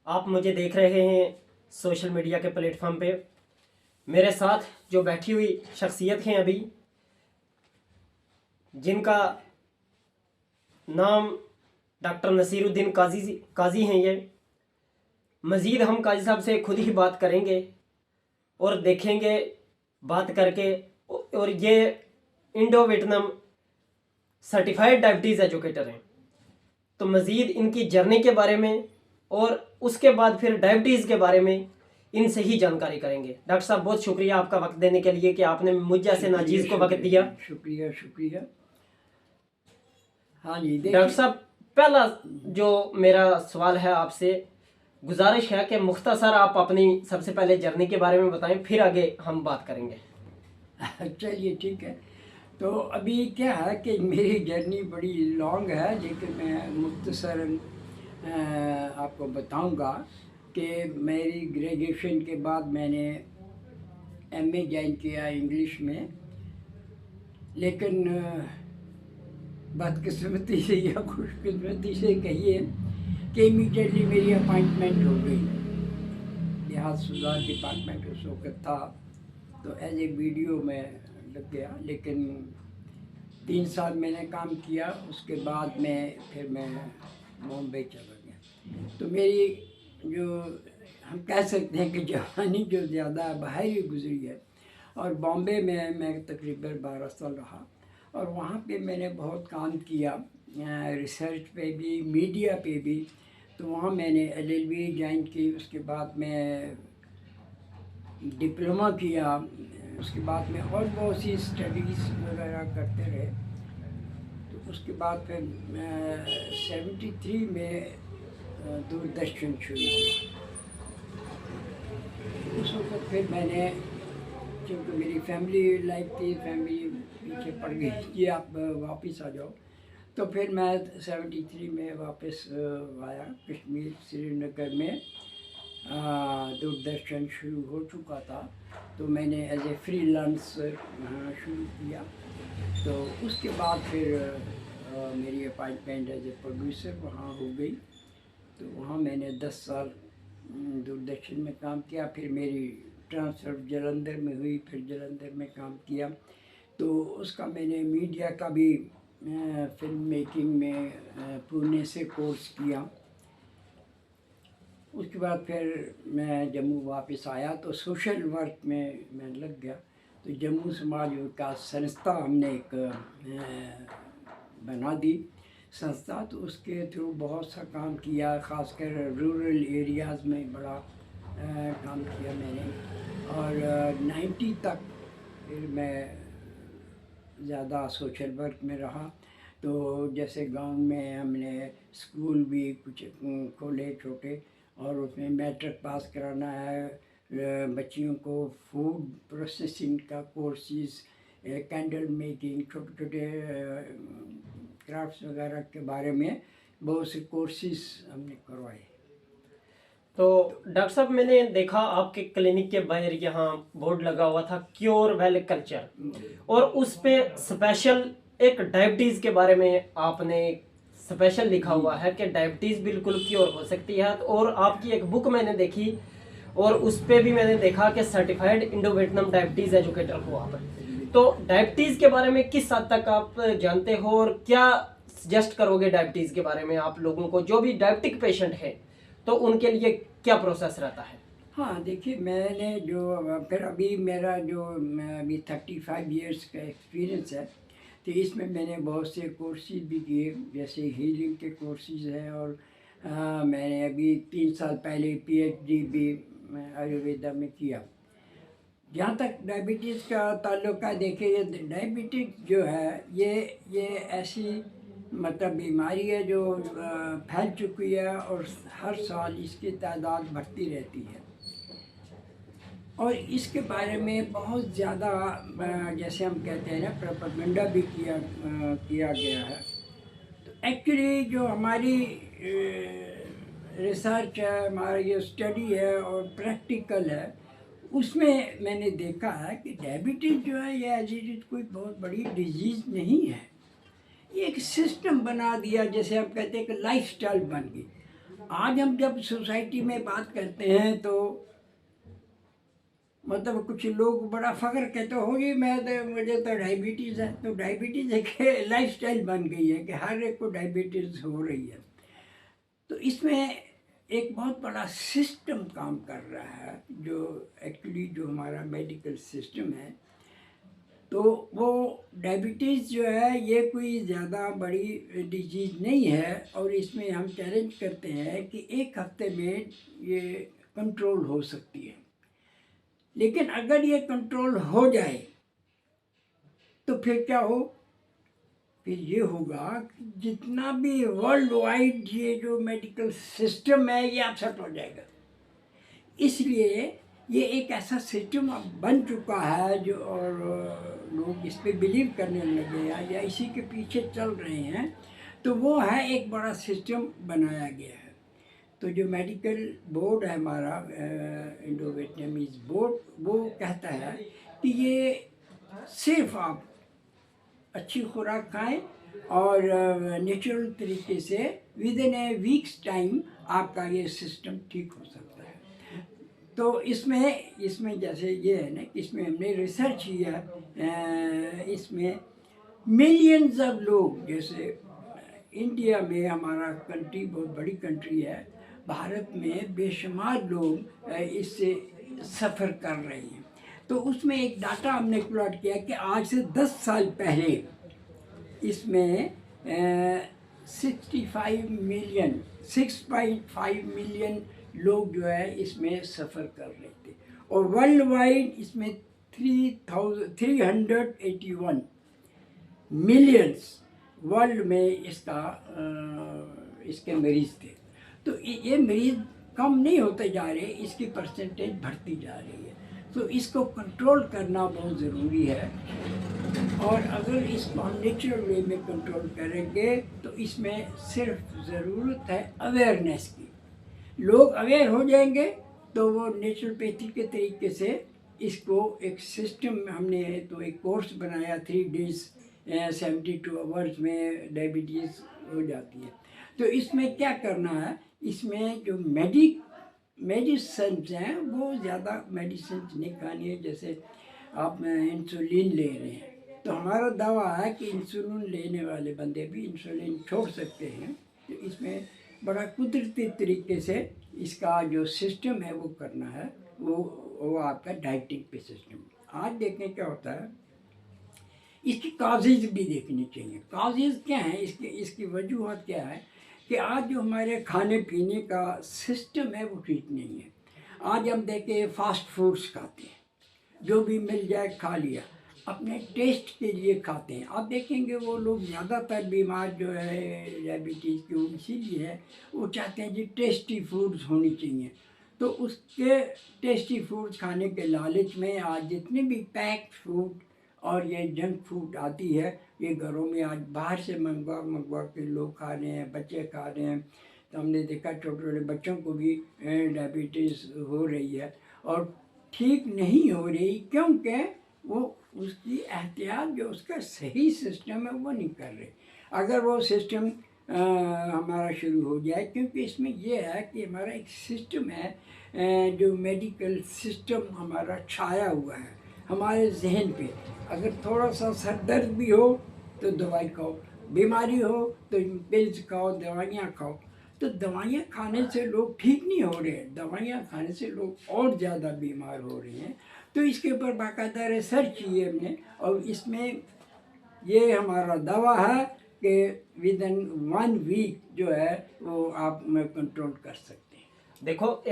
आप मुझे देख रहे हैं सोशल मीडिया के प्लेटफॉर्म पे। मेरे साथ जो बैठी हुई शख्सियत हैं अभी, जिनका नाम डॉक्टर नसीरुद्दीन काजी हैं। ये मज़ीद हम काजी साहब से खुद ही बात करेंगे और देखेंगे बात करके। और ये Indo Vietnam certified diabetes educator हैं। तो मज़ीद इनकी जर्नी के बारे में और उसके बाद फिर डायबिटीज़ के बारे में इनसे ही जानकारी करेंगे। डॉक्टर साहब, बहुत शुक्रिया आपका वक्त देने के लिए कि आपने मुझ जैसे नाजीज़ को वक्त दिया। शुक्रिया शुक्रिया। हाँ जी डॉक्टर साहब, पहला जो मेरा सवाल है आपसे, गुजारिश है कि मुख्तसर आप अपनी सबसे पहले जर्नी के बारे में बताएं, फिर आगे हम बात करेंगे। चलिए ठीक है। तो अभी क्या है कि मेरी जर्नी बड़ी लॉन्ग है, लेकिन मैं मुख्तसरन आपको बताऊंगा कि मेरी ग्रेजुएशन के बाद मैंने एमए ज्वाइन किया इंग्लिश में, लेकिन बदकिस्मती से या खुशकिस्मती से कहिए कि इमीडिएटली मेरी अपॉइंटमेंट हो गई। लिहाज सुधार डिपार्टमेंट उस वक्त था, तो एज ए वीडियो में लग गया। लेकिन 3 साल मैंने काम किया, उसके बाद फिर मैं बॉम्बे चला गया। तो मेरी जो हम कह सकते हैं कि जवानी जो ज़्यादा बाहर ही गुजरी है, और बॉम्बे में मैं तकरीबन 12 साल रहा, और वहाँ पे मैंने बहुत काम किया, रिसर्च पे भी, मीडिया पे भी। तो वहाँ मैंने LLB ज्वाइन की, उसके बाद मैं डिप्लोमा किया, उसके बाद में और बहुत सी स्टडीज़ वगैरह करते रहे। तो उसके बाद फिर 73 में दूरदर्शन शुरू हुआ। उस वक्त फिर मैंने, क्योंकि मेरी फैमिली लाइफ थी, फैमिली पीछे पड़ गई कि आप वापस आ जाओ, तो फिर मैं 73 में वापस आया कश्मीर, श्रीनगर में। दूरदर्शन शुरू हो चुका था, तो मैंने एज ए फ्रीलांसर शुरू किया। तो उसके बाद फिर मेरी अपॉइंटमेंट एज ए प्रोड्यूसर वहाँ हो गई। तो वहाँ मैंने 10 साल दूरदर्शन में काम किया। फिर मेरी ट्रांसफ़र जलंधर में हुई, फिर जलंधर में काम किया। तो उसका मैंने मीडिया का भी फिल्म मेकिंग में पुणे से कोर्स किया। उसके बाद फिर मैं जम्मू वापस आया, तो सोशल वर्क में मैं लग गया। तो जम्मू समाज विकास संस्था हमने एक बना दी संस्था, तो उसके थ्रू बहुत सा काम किया, ख़ासकर रूरल एरियाज़ में बड़ा काम किया मैंने। और 90 तक फिर मैं ज़्यादा सोशल वर्क में रहा। तो जैसे गांव में हमने स्कूल भी कुछ खोले छोटे, और उसमें मैट्रिक पास कराना है, बच्चियों को फूड प्रोसेसिंग का कोर्सेज, कैंडल मेकिंग, छोटे छोटे क्राफ्ट्स वगैरह के बारे में बहुत से कोर्सेज हमने करवाए। तो डॉक्टर साहब, मैंने देखा आपके क्लिनिक के बाहर यहाँ बोर्ड लगा हुआ था, क्योर वेल कल्चर, और उस पे स्पेशल एक डायबिटीज़ के बारे में आपने स्पेशल लिखा हुआ है कि डायबिटीज़ बिल्कुल क्योर हो सकती है। और आपकी एक बुक मैंने देखी, और उस पे भी मैंने देखा कि certified Indo Vietnam diabetes educator हो आप। तो डायबिटीज़ के बारे में किस हद तक आप जानते हो, और क्या सजेस्ट करोगे डायबिटीज़ के बारे में आप लोगों को, जो भी डायबिटिक पेशेंट है, तो उनके लिए क्या प्रोसेस रहता है? हाँ देखिए, मैंने जो फिर अभी मेरा जो अभी 35 इयर्स का एक्सपीरियंस है, तो इसमें मैंने बहुत से कोर्सेज भी किए, जैसे हीलिंग के कोर्सेज हैं। और मैंने अभी 3 साल पहले PhD भी आयुर्वेदा में किया। जहाँ तक डायबिटीज़ का ताल्लुक है, देखिए ये डायबिटीज़ जो है ये ऐसी मतलब बीमारी है जो फैल चुकी है, और हर साल इसकी तादाद बढ़ती रहती है। और इसके बारे में बहुत ज़्यादा जैसे हम कहते हैं ना, प्रोपेगेंडा भी किया गया है। तो एक्चुअली जो हमारी रिसर्च है, हमारी जो स्टडी है और प्रैक्टिकल है, उसमें मैंने देखा है कि डायबिटीज़ जो है ये एज इट इज़ कोई बहुत बड़ी डिजीज़ नहीं है। ये एक सिस्टम बना दिया, जैसे हम कहते हैं कि लाइफस्टाइल बन गई। आज हम जब सोसाइटी में बात करते हैं तो मतलब कुछ लोग बड़ा फख्र कहते हो जी मुझे तो डायबिटीज़ है। तो डायबिटीज़ एक लाइफस्टाइल बन गई है कि हर एक को डायबिटीज़ हो रही है। तो इसमें एक बहुत बड़ा सिस्टम काम कर रहा है, जो एक्चुअली जो हमारा मेडिकल सिस्टम है। तो वो डायबिटीज़ जो है ये कोई ज़्यादा बड़ी डिजीज़ नहीं है, और इसमें हम चैलेंज करते हैं कि एक हफ्ते में ये कंट्रोल हो सकती है। लेकिन अगर ये कंट्रोल हो जाए तो फिर क्या हो, फिर ये होगा कि जितना भी वर्ल्ड वाइड ये जो मेडिकल सिस्टम है ये अपसेट हो जाएगा। इसलिए ये एक ऐसा सिस्टम अब बन चुका है जो, और लोग इस पर बिलीव करने लगे हैं या इसी के पीछे चल रहे हैं। तो वो है एक बड़ा सिस्टम बनाया गया है। तो जो मेडिकल बोर्ड है हमारा, इंडो वियतनामीज बोर्ड, वो कहता है कि ये सिर्फ आप अच्छी खुराक खाएं और नेचुरल तरीके से with in A weeks time आपका ये सिस्टम ठीक हो सकता है। तो इसमें जैसे ये है ना कि इसमें हमने रिसर्च किया, इसमें मिलियंस ऑफ लोग, जैसे इंडिया में हमारा कंट्री बहुत बड़ी कंट्री है, भारत में बेशुमार लोग इससे सफ़र कर रहे हैं। तो उसमें एक डाटा हमने प्लॉट किया कि आज से 10 साल पहले इसमें 6.5 मिलियन लोग जो है इसमें सफ़र कर रहे थे, और वर्ल्ड वाइड इसमें 381 मिलियंस वर्ल्ड में इसके मरीज़ थे। तो ये मरीज़ कम नहीं होते जा रहे, इसकी परसेंटेज बढ़ती जा रही है। तो इसको कंट्रोल करना बहुत ज़रूरी है, और अगर इसको हम नेचुरल वे में कंट्रोल करेंगे तो इसमें सिर्फ ज़रूरत है अवेयरनेस की। लोग अवेयर हो जाएंगे तो वो नेचुरोपैथी के तरीके से इसको एक सिस्टम, हमने तो एक कोर्स बनाया 3 डेज़ 72 आवर्स में डायबिटीज़ हो जाती है। तो इसमें क्या करना है, इसमें जो मेडिसिन्स हैं वो ज़्यादा मेडिसिन्स नहीं खानी है। जैसे आप इंसुलिन ले रहे हैं तो हमारा दावा है कि इंसुलिन लेने वाले बंदे भी इंसुलिन छोड़ सकते हैं। तो इसमें बड़ा कुदरती तरीके से इसका जो सिस्टम है वो करना है, वो आपका डाइटिंग पे सिस्टम। आज देखें क्या होता है, इसकी काजेज़ भी देखनी चाहिए। काजेज़ क्या हैं, इसकी वजूहत क्या है कि आज जो हमारे खाने पीने का सिस्टम है वो ठीक नहीं है। आज हम देखें फास्ट फूड्स खाते हैं, जो भी मिल जाए खा लिया, अपने टेस्ट के लिए खाते हैं। आप देखेंगे वो लोग ज़्यादातर बीमार जो है डायबिटीज़ की, वो इसीलिए है, वो चाहते हैं जी टेस्टी फूड्स होनी चाहिए। तो उसके टेस्टी फूड्स खाने के लालच में आज जितने भी पैक्ड फूड और ये जंक फूड आती है, ये घरों में आज बाहर से मंगवा के लोग खा रहे हैं, बच्चे खा रहे हैं। तो हमने देखा छोटे छोटे बच्चों को भी डायबिटीज़ हो रही है, और ठीक नहीं हो रही क्योंकि वो उसकी एहतियात, जो उसका सही सिस्टम है वो नहीं कर रहे। अगर वो सिस्टम हमारा शुरू हो जाए, क्योंकि इसमें ये है कि हमारा एक सिस्टम है, जो मेडिकल सिस्टम हमारा छाया हुआ है हमारे जहन पे। अगर थोड़ा सा सर दर्द भी हो तो दवाई खाओ, बीमारी हो तो पिल्स खाओ, दवाइयाँ खाओ। तो दवाइयाँ खाने से लोग ठीक नहीं हो रहे, दवाइयाँ खाने से लोग और ज़्यादा बीमार हो रहे हैं। तो इसके ऊपर बाकायदा रिसर्च की है हमने, और इसमें ये हमारा दावा है कि विद इन 1 वीक जो है वो आप कंट्रोल कर सकते हैं। देखो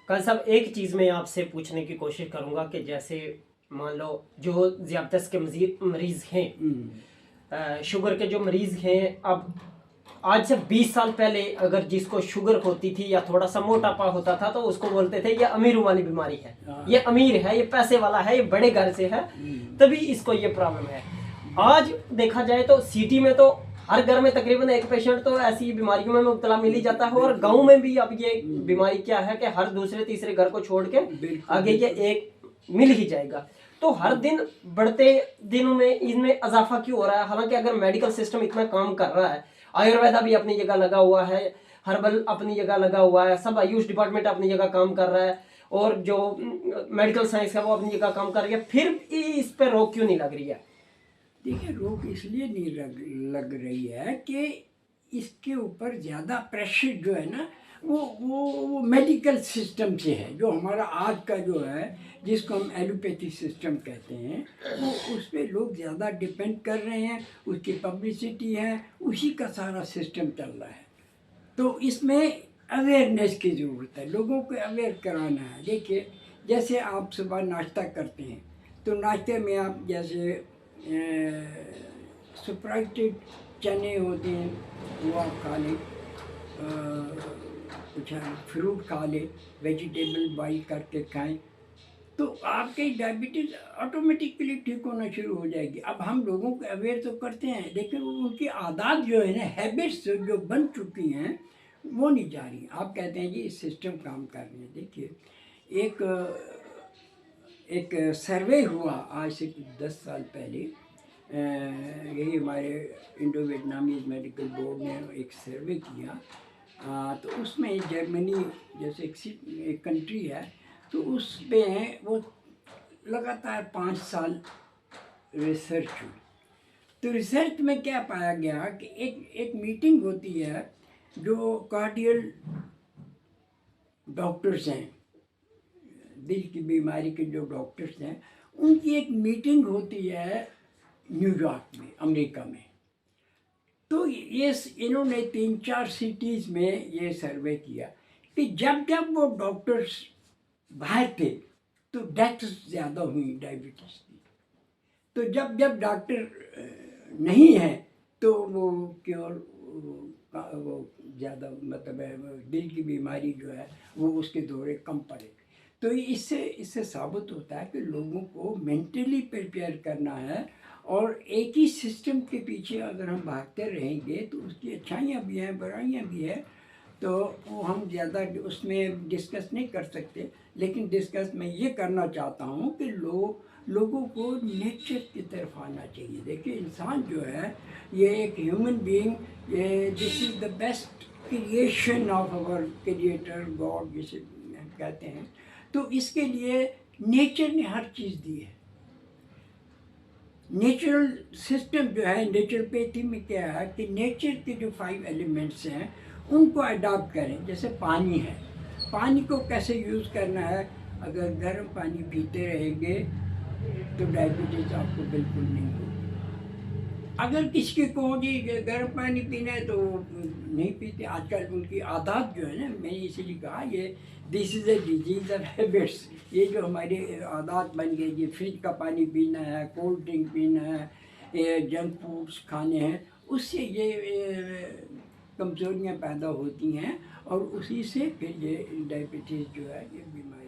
कल साहब, एक चीज़ मैं आपसे पूछने की कोशिश करूंगा कि जैसे मान लो जो ज़ियादत के मरीज़ हैं, शुगर के जो मरीज़ हैं, अब आज से 20 साल पहले अगर जिसको शुगर होती थी या थोड़ा सा मोटापा होता था तो उसको बोलते थे ये अमीरों वाली बीमारी है, ये अमीर है, ये पैसे वाला है, ये बड़े घर से है, तभी इसको ये प्रॉब्लम है। आज देखा जाए तो सिटी में तो हर घर में तकरीबन एक पेशेंट तो ऐसी बीमारियों में मुब्तला मिल ही जाता है, और गांव में भी अब ये बीमारी क्या है कि हर दूसरे तीसरे घर को छोड़ के आगे ये एक मिल ही जाएगा। तो हर दिन बढ़ते दिनों में इनमें इजाफा क्यों हो रहा है, हालांकि अगर मेडिकल सिस्टम इतना काम कर रहा है। आयुर्वेदा भी अपनी जगह लगा हुआ है, हर्बल अपनी जगह लगा हुआ है, सब आयुष डिपार्टमेंट अपनी जगह काम कर रहा है, और जो मेडिकल साइंस है वो अपनी जगह काम कर रही है, फिर भी इस पे रोक क्यों नहीं लग रही है? देखिए, रोक इसलिए नहीं लग रही है कि इसके ऊपर ज़्यादा प्रेशर जो है ना वो मेडिकल सिस्टम से है। जो हमारा आज का जो है, जिसको हम एलोपैथी सिस्टम कहते हैं, वो उस पर लोग ज़्यादा डिपेंड कर रहे हैं, उसकी पब्लिसिटी है, उसी का सारा सिस्टम चल रहा है। तो इसमें अवेयरनेस की ज़रूरत है, लोगों को अवेयर कराना है। देखिए, जैसे आप सुबह नाश्ता करते हैं, तो नाश्ते में आप जैसे स्प्राइटेड चने होते हैं, वो आप खा लें, कुछ फ्रूट खा लें, वेजिटेबल बॉईल करके खाएं, तो आपकी डायबिटीज़ ऑटोमेटिकली ठीक होना शुरू हो जाएगी। अब हम लोगों को अवेयर तो करते हैं, लेकिन उनकी आदत जो है ना, हैबिट्स जो बन चुकी हैं, वो नहीं जा रही। आप कहते हैं कि सिस्टम काम कर रही है। देखिए, एक सर्वे हुआ आज से 10 साल पहले, यही हमारे इंडो वियतनामीज मेडिकल बोर्ड ने एक सर्वे किया। तो उसमें जर्मनी जैसे एक कंट्री है, तो उसमें वो लगातार 5 साल रिसर्च हुई। तो रिसर्च में क्या पाया गया कि एक मीटिंग होती है, जो कार्डियल डॉक्टर्स हैं, दिल की बीमारी के जो डॉक्टर्स हैं, उनकी एक मीटिंग होती है न्यूयॉर्क में, अमेरिका में। तो ये इन्होंने 3-4 सिटीज़ में ये सर्वे किया कि जब जब वो डॉक्टर्स बाहर थे, तो डेथ ज़्यादा हुई डायबिटीज़ की। तो जब जब डॉक्टर नहीं है, तो वो क्योर वो ज़्यादा, मतलब है, दिल की बीमारी जो है वो उसके दौरे कम पड़े। तो इससे साबित होता है कि लोगों को मेंटली प्रिपेयर करना है, और एक ही सिस्टम के पीछे अगर हम भागते रहेंगे तो उसकी अच्छाइयाँ भी हैं, बुराइयाँ भी हैं। तो वो हम ज़्यादा उसमें डिस्कस नहीं कर सकते, लेकिन डिस्कस मैं ये करना चाहता हूँ कि लोगों को नेचर की तरफ आना चाहिए। देखिए, इंसान जो है, ये एक ह्यूमन बीइंग, ये this is the best creation of our creator God जिसे कहते हैं। तो इसके लिए नेचर ने हर चीज़ दी है। नेचुरल सिस्टम जो है, नेचुरोपैथी में क्या है कि नेचर के जो 5 एलिमेंट्स हैं उनको अडॉप्ट करें। जैसे पानी है, पानी को कैसे यूज़ करना है। अगर गर्म पानी पीते रहेंगे तो डायबिटीज़ आपको बिल्कुल नहीं होगी। अगर किसी को जी गर्म पानी पीना है तो नहीं पीते। आजकल उनकी आदत जो है ना, मैंने इसीलिए कहा ये this is a disease of habits. ये जो हमारी आदत बन गई, ये फ्रिज का पानी पीना है, कोल्ड ड्रिंक पीना है, ये जंक फूड्स खाने हैं, उससे ये कमज़ोरियाँ पैदा होती हैं, और उसी से फिर ये डायबिटीज़ जो है, ये बीमारी